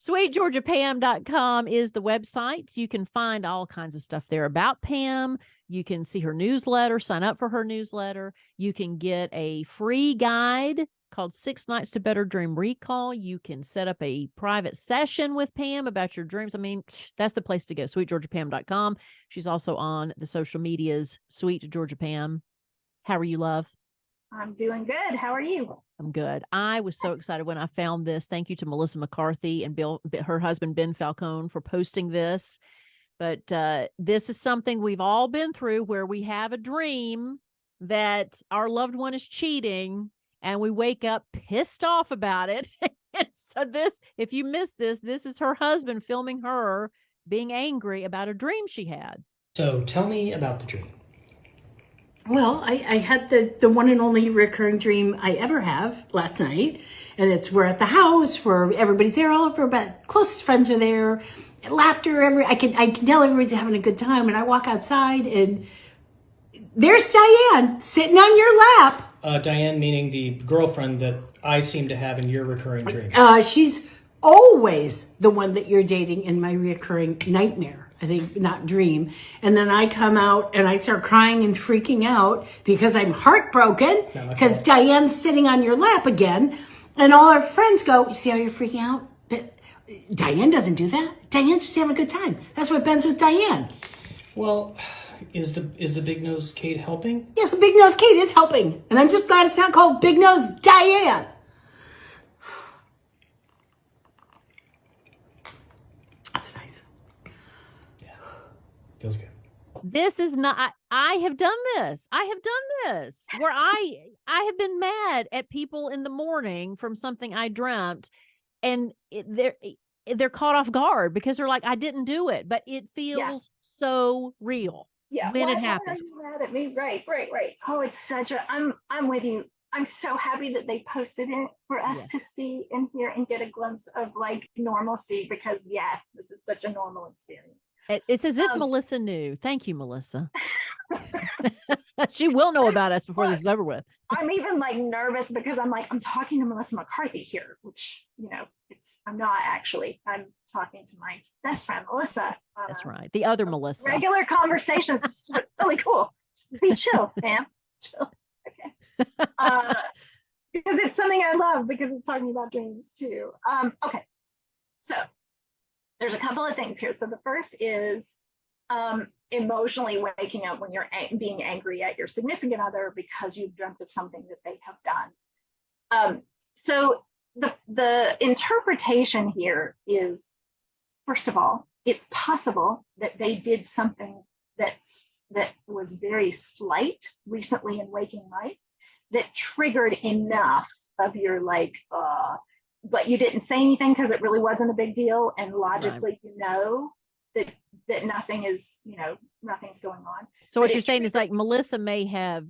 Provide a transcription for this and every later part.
SweetGeorgiaPam.com is the website. You can find all kinds of stuff there about Pam. You can see her newsletter, sign up for her newsletter. You can get a free guide called 6 Nights to Better Dream Recall. You can set up a private session with Pam about your dreams. I mean, that's the place to go, SweetGeorgiaPam.com. She's also on the social medias, Sweet Georgia Pam. How are you, love? I'm doing good. How are you? I'm good. I was so excited when I found this. Thank you to Melissa McCarthy and her husband, Ben Falcone, for posting this. But this is something we've all been through, where we have a dream that our loved one is cheating and we wake up pissed off about it. And so if you missed this is her husband filming her being angry about a dream she had. So tell me about the dream. Well, I had the one and only recurring dream I ever have last night. And we're at the house where everybody's there, all of our closest friends are there. Laughter, I can tell everybody's having a good time. And I walk outside and there's Diane sitting on your lap. Diane meaning the girlfriend that I seem to have in your recurring dream. She's always the one that you're dating in my recurring nightmare. I think, not dream. And then I come out and I start crying and freaking out because I'm heartbroken because Diane's sitting on your lap again. And all our friends go, "You see how you're freaking out? But Diane doesn't do that. Diane's just having a good time. That's what Ben's with Diane." Well, is the Big Nose Kate helping? Yes, the Big Nose Kate is helping. And I'm just glad it's not called Big Nose Diane. That's nice. Feels good. This is not, I have done this. Where I have been mad at people in the morning from something I dreamt, and they're caught off guard because they're like, I didn't do it, but it feels so real when it happens. Why are you mad at me? Right. Oh, it's such I'm with you. I'm so happy that they posted it for us to see and hear and get a glimpse of like normalcy, because yes, this is such a normal experience. It's as if Melissa knew. Thank you, Melissa. She will know about us before this is over with. I'm even like nervous because I'm talking to Melissa McCarthy here, which, I'm not actually. I'm talking to my best friend, Melissa. That's right. The other Melissa. Regular conversations. It's really cool. Be chill, man. Chill. Okay. Because it's something I love, because it's talking about dreams too. Okay. So there's a couple of things here. So the first is emotionally waking up when you're being angry at your significant other because you've dreamt of something that they have done. So the interpretation here is, first of all, it's possible that they did something that was very slight recently in waking life that triggered enough of your but you didn't say anything because it really wasn't a big deal, and logically that nothing is, nothing's going on. So what you're saying is like Melissa may have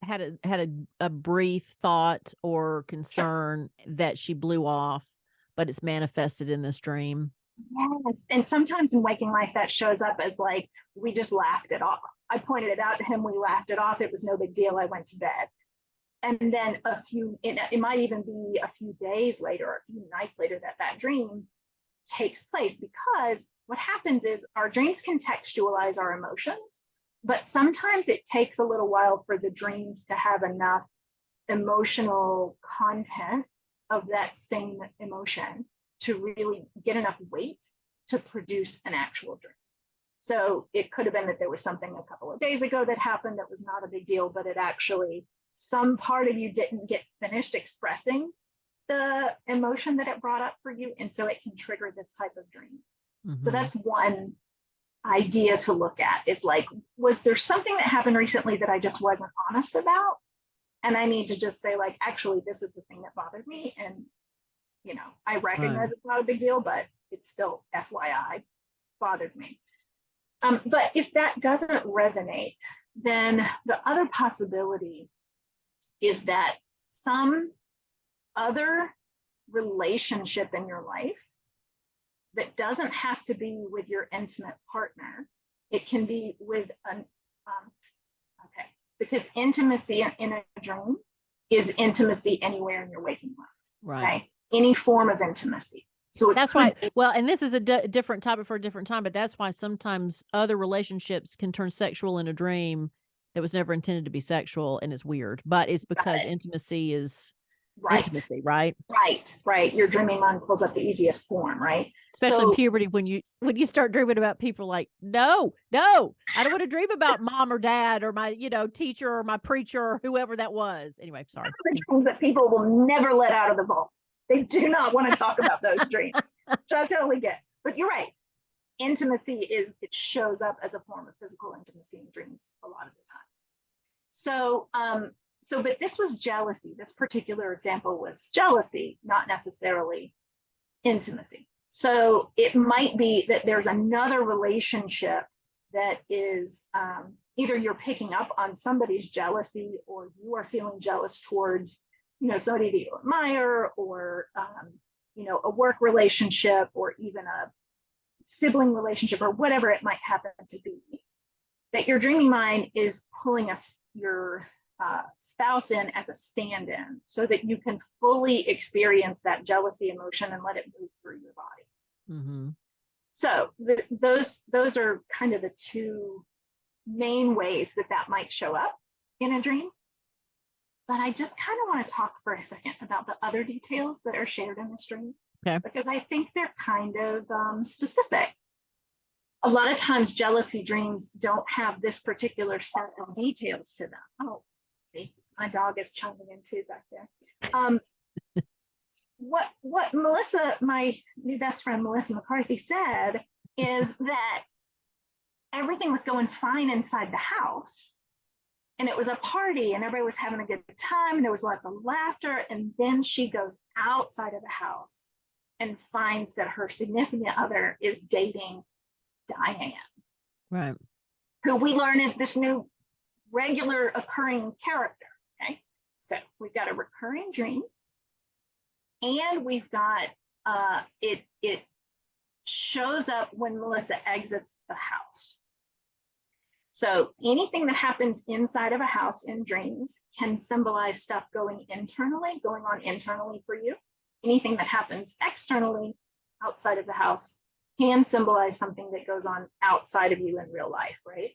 had a brief thought or concern that she blew off, but it's manifested in this dream. Yes. And sometimes in waking life that shows up as like, we just laughed it off. I pointed it out to him, we laughed it off, it was no big deal, I went to bed. And then it might even be a few days later or a few nights later that dream takes place, because what happens is our dreams contextualize our emotions, but sometimes it takes a little while for the dreams to have enough emotional content of that same emotion to really get enough weight to produce an actual dream. So it could have been that there was something a couple of days ago that happened that was not a big deal, but it actually, some part of you didn't get finished expressing the emotion that it brought up for you. And so it can trigger this type of dream. So that's one idea to look at, is like, was there something that happened recently that I just wasn't honest about? And I need to just say like, actually, this is the thing that bothered me. And, I recognize it's not a big deal, but it's still FYI bothered me. But if that doesn't resonate, then the other possibility is that some other relationship in your life that doesn't have to be with your intimate partner. It can be with because intimacy in a dream is intimacy anywhere in your waking life. Right. Okay? Any form of intimacy. So it That's could why, be- well, and this is a different topic for a different time, but that's why sometimes other relationships can turn sexual in a dream that was never intended to be sexual, and it's weird, but it's because intimacy is right, intimacy, right? right. Your dreaming mind pulls up the easiest form, right? Especially in So puberty when you start dreaming about people like, no, I don't want to dream about mom or dad or my, teacher or my preacher or whoever that was. Anyway, sorry. those are the dreams that people will never let out of the vault. They do not want to talk about those dreams, which I totally get. But you're right. Intimacy it shows up as a form of physical intimacy in dreams a lot of the time. So, but this was jealousy. This particular example was jealousy, not necessarily intimacy. So it might be that there's another relationship that is either you're picking up on somebody's jealousy, or you are feeling jealous towards, somebody that you admire, or a work relationship, or even a sibling relationship, or whatever it might happen to be. That your dreaming mind is pulling your spouse in as a stand-in, so that you can fully experience that jealousy emotion and let it move through your body. Mm-hmm. So those are kind of the two main ways that might show up in a dream. But I just kind of want to talk for a second about the other details that are shared in this dream, because I think they're kind of specific. A lot of times jealousy dreams don't have this particular set of details to them. Oh, see, my dog is chiming in too back there. What Melissa, my new best friend, Melissa McCarthy, said is that everything was going fine inside the house, and it was a party and everybody was having a good time and there was lots of laughter. And then she goes outside of the house and finds that her significant other is dating Diane, Right. who we learn is this new regular occurring character. Okay, so we've got a recurring dream, and we've got it shows up when Melissa exits the house. So anything that happens inside of a house in dreams can symbolize stuff going on internally for you. Anything that happens externally outside of the house can symbolize something that goes on outside of you in real life, right?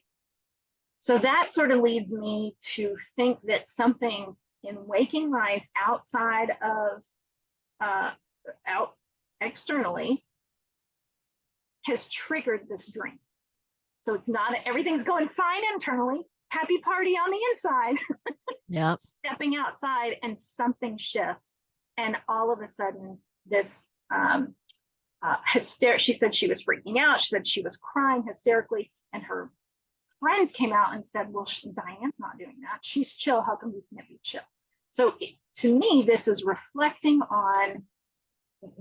So that sort of leads me to think that something in waking life outside of out externally has triggered this dream. So it's not everything's going fine internally, happy party on the inside. Yeah. Stepping outside and something shifts, and all of a sudden this she said she was freaking out. She said she was crying hysterically, and her friends came out and said, well, Diane's not doing that. She's chill. How come we can't be chill? So to me, this is reflecting on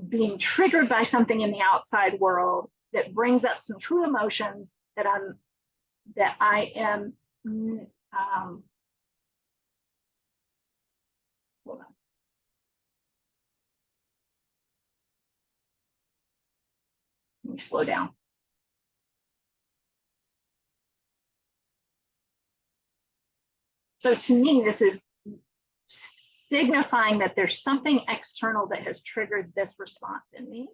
being triggered by something in the outside world that brings up some true emotions that I am hold on. Let me slow down. So to me, this is signifying that there's something external that has triggered this response in me.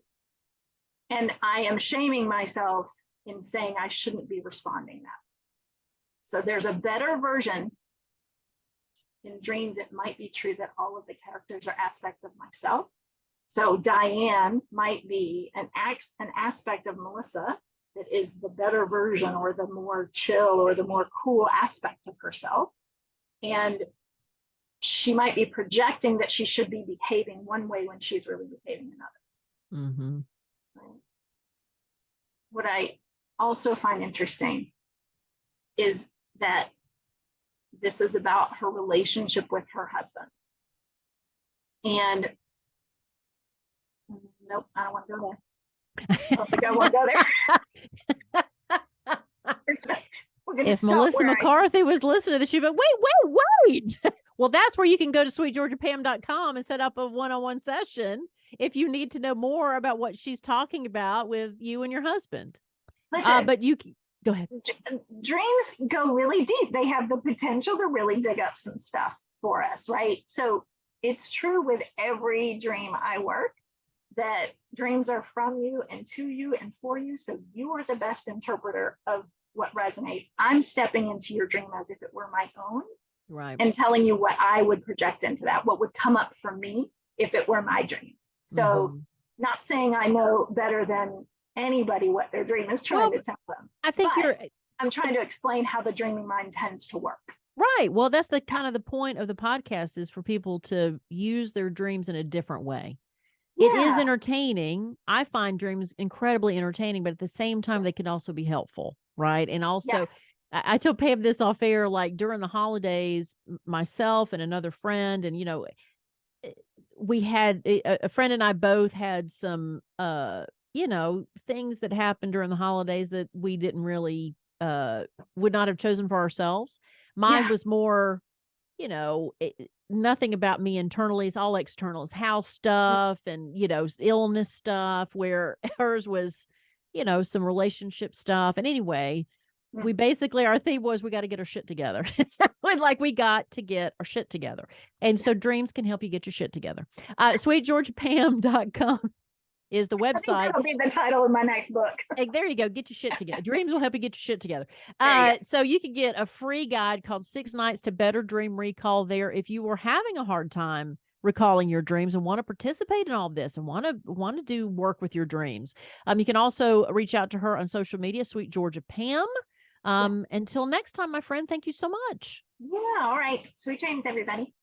And I am shaming myself in saying I shouldn't be responding that. So there's a better version. In dreams, it might be true that all of the characters are aspects of myself. So Diane might be an aspect of Melissa that is the better version, or the more chill, or the more cool aspect of herself. And she might be projecting that she should be behaving one way when she's really behaving another. Mm-hmm. Right? What I also find interesting is that this is about her relationship with her husband. And nope, I don't want to go there. I don't think I want to go there. If Melissa McCarthy was listening to this, she'd be like, wait. Well, that's where you can go to sweetgeorgiapam.com and set up a one-on-one session if you need to know more about what she's talking about with you and your husband. Listen, but you go ahead. Dreams go really deep. They have the potential to really dig up some stuff for us, right? So it's true with every dream I work that dreams are from you and to you and for you. So you are the best interpreter of what resonates. I'm stepping into your dream as if it were my own, Right. and telling you what I would project into that, what would come up for me if it were my dream. So not saying I know better than anybody what their dream is trying to tell them. I think but I'm trying to explain how the dreaming mind tends to work. right. Well, that's the kind of the point of the podcast, is for people to use their dreams in a different way. It is entertaining. I find dreams incredibly entertaining, but at the same time, they can also be helpful. Right. And also, I told Pam this off air, like during the holidays, myself and another friend, and, we had a friend and I both had some, things that happened during the holidays that we didn't really, would not have chosen for ourselves. Mine was more, nothing about me internally. It's all external. It's house stuff and, illness stuff, where hers was, some relationship stuff. And anyway, we basically, our theme was, we got to get our shit together. We got to get our shit together. And so dreams can help you get your shit together. SweetGeorgiaPam.com is the website. That'll be the title of my next book. Hey, there you go. Get your shit together. Dreams will help you get your shit together. So you can get a free guide called 6 Nights to Better Dream Recall there. If you were having a hard time recalling your dreams and want to participate in all of this and want to do work with your dreams, you can also reach out to her on social media, Sweet Georgia Pam. Until next time, my friend, thank you so much. Yeah. All right. Sweet dreams, everybody.